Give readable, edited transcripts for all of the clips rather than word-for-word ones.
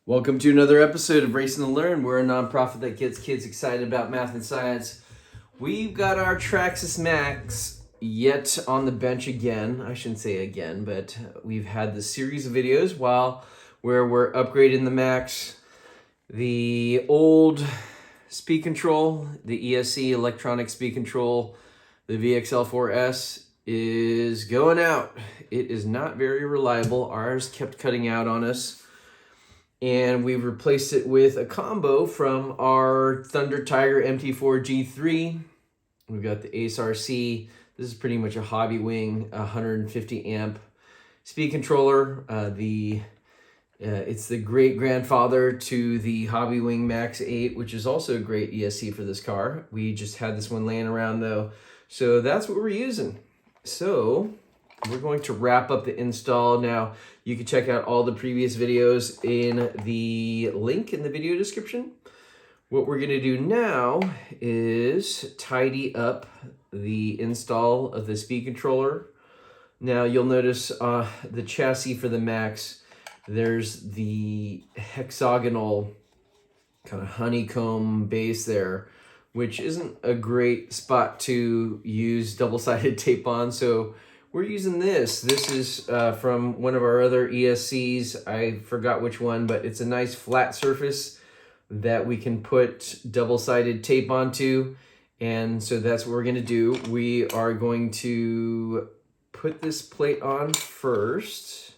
Welcome to another episode of Racing to Learn. We're a nonprofit that gets kids excited about math and science. We've got our Traxxas Maxx yet on the bench again. I shouldn't say again, but we've had the series of videos where we're upgrading the Maxx. The old speed control, the ESC electronic speed control, the VXL4S is going out. It is not very reliable. Ours kept cutting out on us. And we've replaced it with a combo from our Thunder Tiger MT4 G3. We've got the Ace RC. This is pretty much a hobby wing, 150 amp speed controller. It's the great grandfather to the Hobby Wing Max 8, which is also a great ESC for this car. We just had this one laying around though. So that's what we're using. So we're going to wrap up the install now. You can check out all the previous videos in the link in the video description. What we're gonna do now is tidy up the install of the speed controller. Now you'll notice the chassis for the Maxx, there's the hexagonal kind of honeycomb base there, which isn't a great spot to use double-sided tape on. So we're using this. This is from one of our other ESCs. I forgot which one, but it's a nice flat surface that we can put double-sided tape onto. And so that's what we're gonna do. We are going to put this plate on first,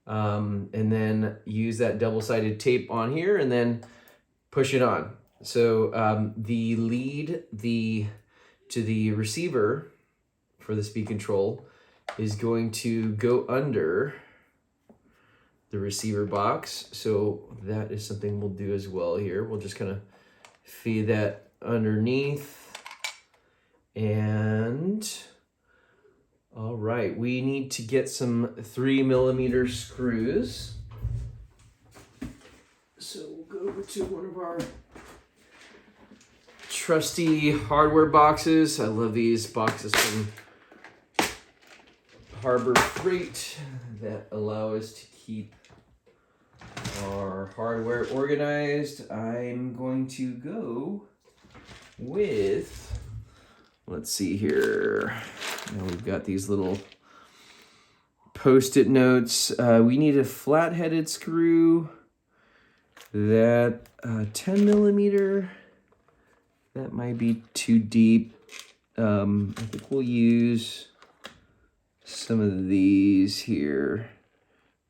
and then use that double-sided tape on here and then push it on. So the lead to the receiver for the speed control is going to go under the receiver box. So that is something we'll do as well here. We'll just kind of feed that underneath. And all right, we need to get some 3mm screws. So we'll go over to one of our trusty hardware boxes. I love these boxes from Harbor Freight that allow us to keep our hardware organized. I'm going to go with, let's see here. Now we've got these little Post-it notes. We need a flat-headed screw. That 10mm. That might be too deep. I think we'll use some of these here.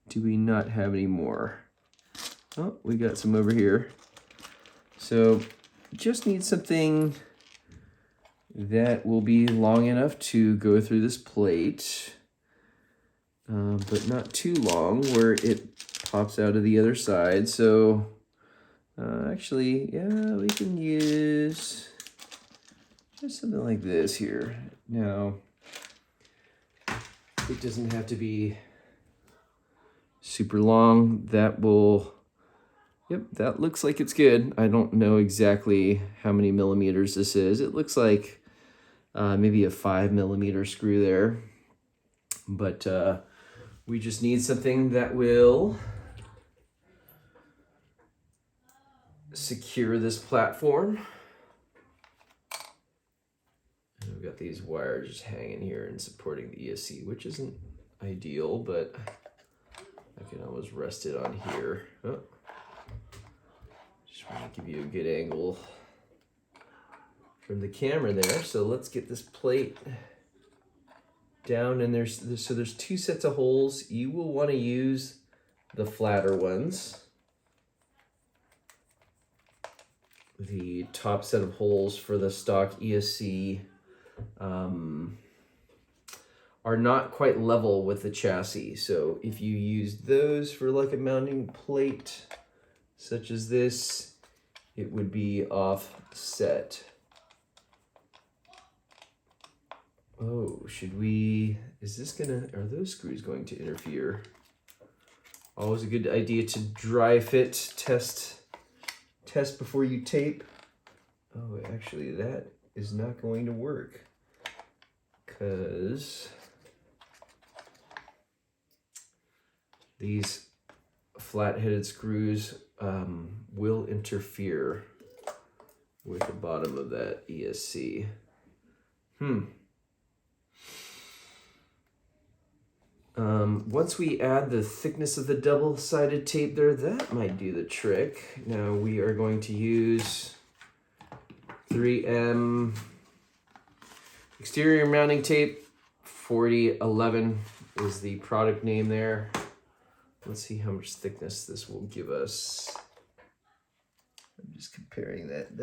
Do we not have any more? Oh, we got some over here. So just need something that will be long enough to go through this plate, but not too long where it pops out of the other side. So actually, yeah, we can use just something like this here. Now, it doesn't have to be super long. That will, yep, that looks like it's good. I don't know exactly how many millimeters this is. It looks like maybe a 5mm screw there. But we just need something that will secure this platform. And we've got these wires just hanging here and supporting the ESC, which isn't ideal, but I can always rest it on here. Oh. Just want to give you a good angle from the camera there. So let's get this plate down, and there's two sets of holes. You will want to use the flatter ones. The top set of holes for the stock ESC are not quite level with the chassis. So if you use those for like a mounting plate such as this, it would be offset. Oh, should we, are those screws going to interfere? Always a good idea to dry fit test before you tape. Oh, actually that is not going to work because these flat-headed screws will interfere with the bottom of that ESC. Once we add the thickness of the double-sided tape there, that might do the trick. Now we are going to use 3M exterior mounting tape. 4011 is the product name there. Let's see how much thickness this will give us. I'm just comparing that.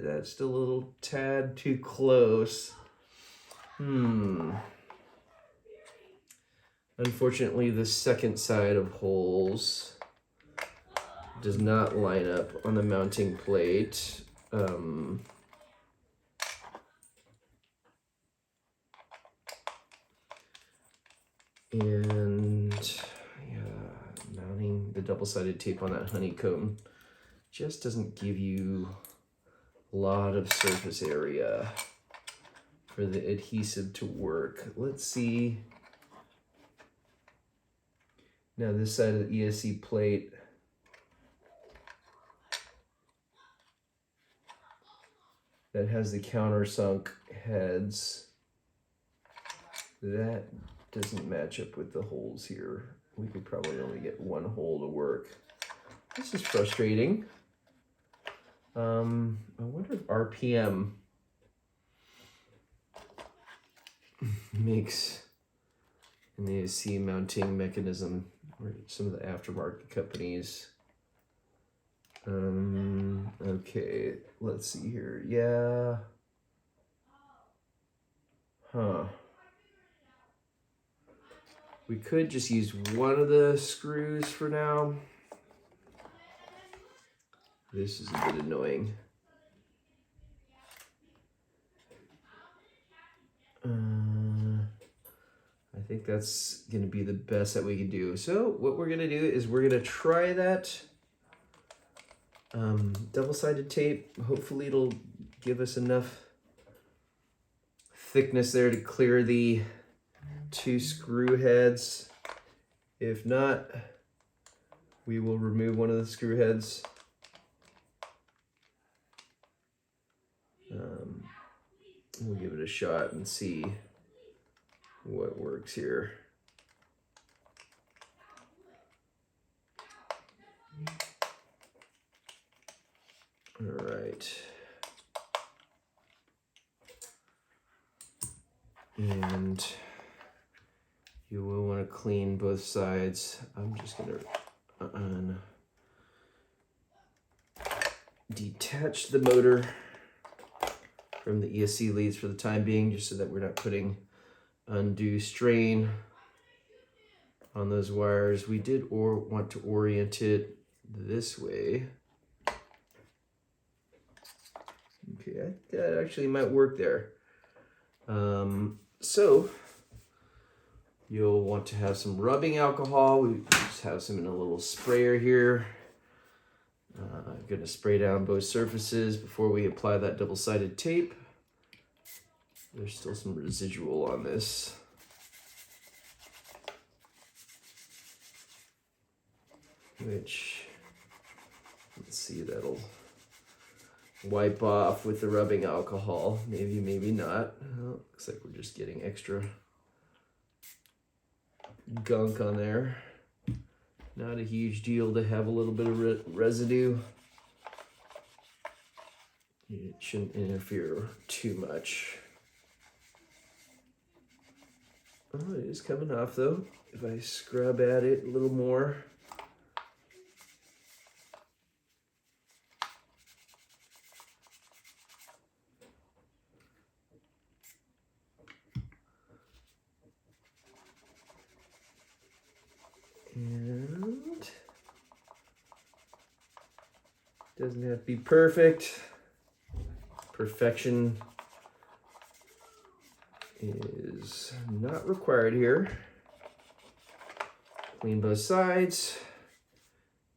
That's still a little tad too close. Unfortunately, the second side of holes does not line up on the mounting plate. And yeah, mounting the double-sided tape on that honeycomb just doesn't give you a lot of surface area for the adhesive to work. Let's see. Now this side of the ESC plate, that has the countersunk heads, that doesn't match up with the holes here. We could probably only get one hole to work. This is frustrating. I wonder if RPM makes an ESC mounting mechanism, or some of the aftermarket companies. Okay, let's see here. Yeah. We could just use one of the screws for now. This is a bit annoying. I think that's going to be the best that we can do. So what we're going to do is we're going to try that double-sided tape. Hopefully it'll give us enough thickness there to clear the 2 screw heads. If not, we will remove one of the screw heads. We'll give it a shot and see what works here. All right. And you will want to clean both sides. I'm just going to detach the motor from the ESC leads for the time being, just so that we're not putting undue strain on those wires. We did want to orient it this way. Okay, that actually might work there. So you'll want to have some rubbing alcohol. We just have some in a little sprayer here. I'm going to spray down both surfaces before we apply that double-sided tape. There's still some residual on this. Which, let's see, that'll wipe off with the rubbing alcohol. Maybe, maybe not. Well, looks like we're just getting extra gunk on there. Not a huge deal to have a little bit of residue. It shouldn't interfere too much. Oh, it is coming off though. If I scrub at it a little more. And doesn't have to be perfect. Perfection is not required here. Clean both sides.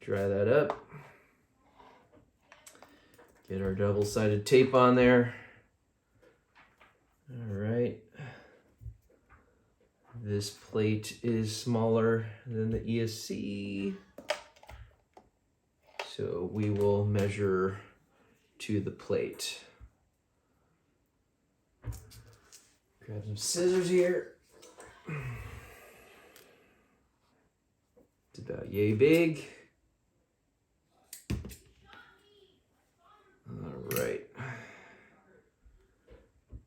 Dry that up. Get our double-sided tape on there. All right. This plate is smaller than the ESC. So we will measure to the plate. Grab some scissors here. It's about yay big. All right.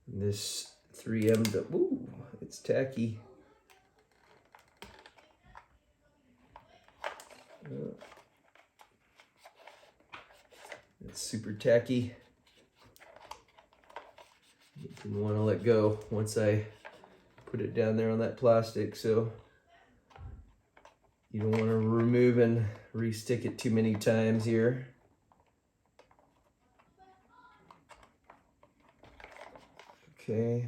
This 3M, ooh, it's tacky. It's super tacky. You can want to let go once I put it down there on that plastic, so you don't want to remove and re-stick it too many times here. Okay.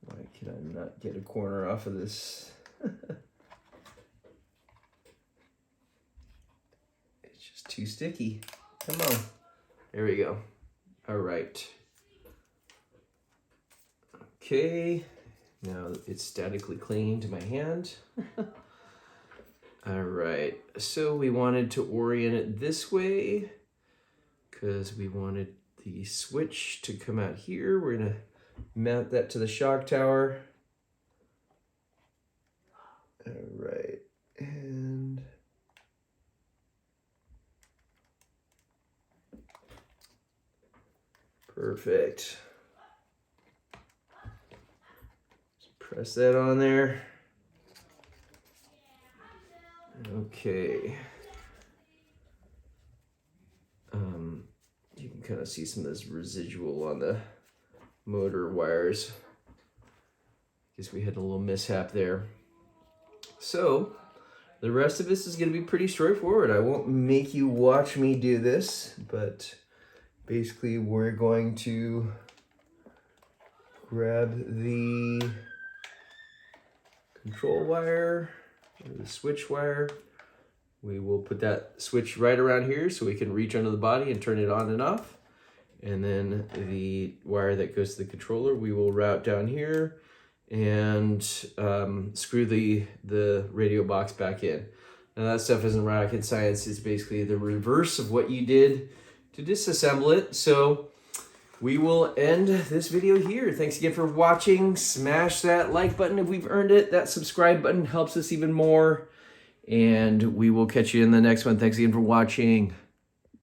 Why can I not get a corner off of this? It's just too sticky. Come on. There we go. All right. Okay. Now it's statically clinging to my hand. All right. So we wanted to orient it this way because we wanted the switch to come out here. We're gonna mount that to the shock tower. All right, and perfect. Just press that on there. Okay. You can kind of see some of this residual on the motor wires. Guess we had a little mishap there. So the rest of this is going to be pretty straightforward. I won't make you watch me do this, but basically we're going to grab the control wire or the switch wire. We will put that switch right around here so we can reach under the body and turn it on and off. And then the wire that goes to the controller, we will route down here and screw the radio box back in. Now that stuff isn't rocket science. It's basically the reverse of what you did to disassemble it. So we will end this video here. Thanks again for watching. Smash that like button if we've earned it. That subscribe button helps us even more. And we will catch you in the next one. Thanks again for watching.